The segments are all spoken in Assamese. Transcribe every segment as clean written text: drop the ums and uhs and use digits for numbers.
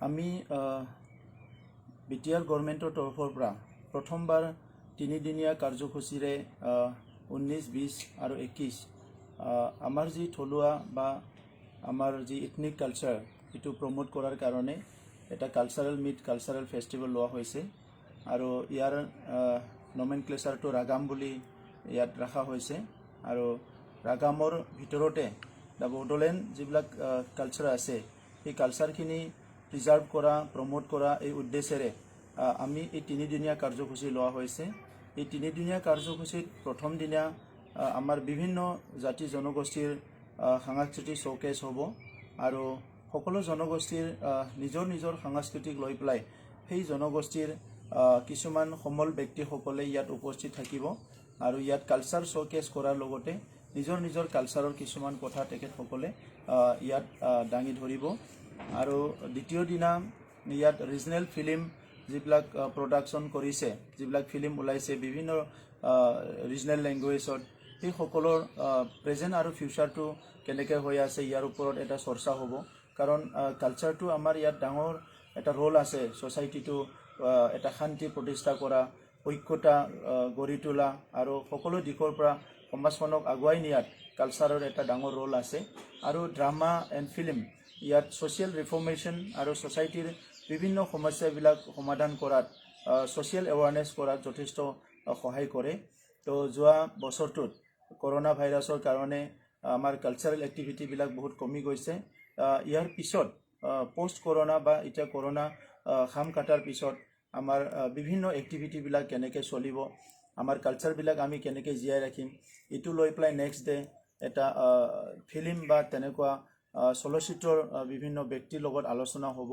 আমি বিটিআৰ গভৰ্ণমেণ্টৰ তৰফৰ পৰা প্ৰথমবাৰ 3 দিনীয়া কাৰ্যসূচীৰে 19, 20 আৰু 21 আমাৰ যি থলুৱা বা আমাৰ যি ইথনিক কালচাৰ এইটো প্ৰমোট কৰাৰ কাৰণে এটা কালচাৰেল মিট কালচাৰেল ফেষ্টিভেল লোৱা হৈছে আৰু ইয়াৰ নমেনক্লেচাৰটো ৰাগাম বুলি ইয়াত ৰখা হৈছে আৰু ৰাগামৰ ভিতৰতে দ্য বড়োলেণ্ড যিবিলাক কালচাৰ আছে এই কালচাৰখিনি প্ৰিজাৰ্ভ কৰা প্ৰমোট কৰা এই উদ্দেশ্যেৰে আমি এই 3 দিনীয়া কাৰ্যসূচী লোৱা হৈছে। এই 3 দিনীয়া কাৰ্যসূচীত প্ৰথম দিনা আমাৰ বিভিন্ন জাতি জনগোষ্ঠীৰ সাংস্কৃতিক শ্ব'কেছ হ'ব আৰু সকলো জনগোষ্ঠীৰ নিজৰ নিজৰ সাংস্কৃতিক লৈ পেলাই সেই জনগোষ্ঠীৰ কিছুমান সমল ব্যক্তিসকলে ইয়াত উপস্থিত থাকিব আৰু ইয়াত কালচাৰ শ্ব'কেছ কৰাৰ লগতে নিজৰ নিজৰ কালচাৰৰ কিছুমান কথা তেখেতসকলে ইয়াত দাঙি ধৰিব আৰু দ্বিতীয় দিনা ইয়াত ৰিজনেল ফিল্ম যিবিলাক প্ৰডাকশ্যন কৰিছে যিবিলাক ফিল্ম ওলাইছে বিভিন্ন ৰিজনেল লেংগুৱেজত সেই সকলৰ প্ৰেজেণ্ট আৰু ফিউচাৰটো কেনেকৈ হৈ আছে ইয়াৰ ওপৰত এটা চৰ্চা হ'ব কাৰণ কালচাৰটো আমাৰ ইয়াত ডাঙৰ এটা ৰোল আছে ছ'চাইটিটো এটা শান্তি প্ৰতিষ্ঠা কৰা ঐক্যতা গঢ়ি তোলা আৰু সকলো দিশৰ পৰা সমাজখনক আগুৱাই নিয়াত কালচাৰৰ এটা ডাঙৰ ৰোল আছে আৰু ড্ৰামা এণ্ড ফিল্ম ইয়াত ছ'চিয়েল ৰিফৰ্মেশ্যন আৰু ছ'চাইটিৰ বিভিন্ন সমস্যাবিলাক সমাধান কৰাত ছ'চিয়েল এৱাৰনেছ কৰাত যথেষ্ট সহায় কৰে। তো যোৱা বছৰটোত কৰোনা ভাইৰাছৰ কাৰণে আমাৰ কালচাৰেল এক্টিভিটিবিলাক বহুত কমি গৈছে। ইয়াৰ পিছত পষ্ট কৰোনা বা এতিয়া কৰোনা খাম কাটাৰ পিছত আমাৰ বিভিন্ন এক্টিভিটিবিলাক কেনেকৈ চলিব আমাৰ কালচাৰবিলাক আমি কেনেকৈ জীয়াই ৰাখিম এইটো লৈ পেলাই নেক্সট ডে এটা ফিল্ম বা তেনেকুৱা চলচ্চিত্ৰৰ বিভিন্ন ব্যক্তিৰ লগত আলোচনা হ'ব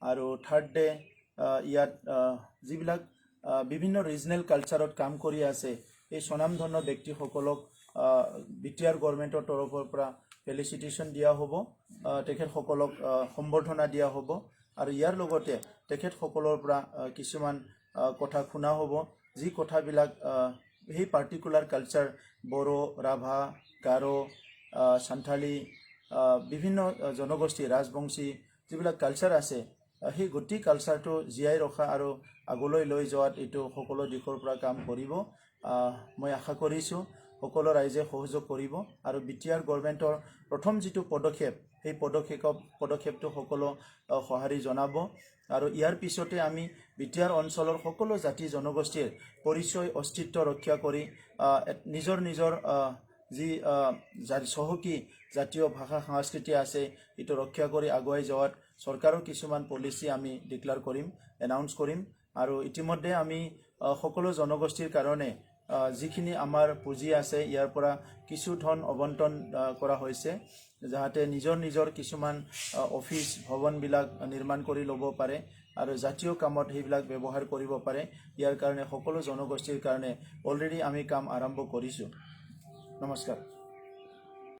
আৰু থাৰ্ড ডে ইয়াত যিবিলাক বিভিন্ন ৰিজনেল কালচাৰত কাম কৰি আছে এই স্বনামধন্য ব্যক্তিসকলক বিটিআৰ গভৰ্ণমেণ্টৰ তৰফৰ পৰা ফেলিচিটেশ্যন দিয়া হ'ব তেখেতসকলক সম্বৰ্ধনা দিয়া হ'ব আৰু ইয়াৰ লগতে তেখেতসকলৰ পৰা কিছুমান কথা শুনা হ'ব যি কথাবিলাক সেই পাৰ্টিকুলাৰ কালচাৰ বড়ো ৰাভা গাৰো সান্থালী বিভিন্ন জনগোষ্ঠী ৰাজবংশী যিবিলাক কালচাৰ আছে সেই গোটেই কালচাৰটো জীয়াই ৰখা আৰু আগলৈ লৈ যোৱাত এইটো সকলো দিশৰ পৰা কাম কৰিব। মই আশা কৰিছোঁ সকলো ৰাইজে সহযোগ কৰিব আৰু বিটিআৰ গভৰ্ণমেণ্টৰ প্ৰথম যিটো পদক্ষেপ সেই পদক্ষেপটো সকলো সঁহাৰি জনাব আৰু ইয়াৰ পিছতে আমি বিটিআৰ অঞ্চলৰ সকলো জাতি জনগোষ্ঠীৰ পৰিচয় অস্তিত্ব ৰক্ষা কৰি নিজৰ নিজৰ যি চহকী জাতীয় ভাষা সংস্কৃতি আছে এইটো ৰক্ষা কৰি আগুৱাই যোৱাত চৰকাৰৰ কিছুমান পলিচি আমি ডিক্লেয়াৰ কৰিম এনাউন্স কৰিম আৰু ইতিমধ্যে আমি সকলো জনগোষ্ঠীৰ কাৰণে যিখিনি আমাৰ পুঁজি আছে ইয়াৰ পৰা কিছু ধন আবণ্টন কৰা হৈছে যাতে নিজৰ নিজৰ কিছুমান অফিচ ভৱনবিলাক নিৰ্মাণ কৰি ল'ব পাৰে আৰু জাতীয় কামত সেইবিলাক ব্যৱহাৰ কৰিব পাৰে। ইয়াৰ কাৰণে সকলো জনগোষ্ঠীৰ কাৰণে অলৰেডি আমি কাম আৰম্ভ কৰিছোঁ। নমস্কাৰ।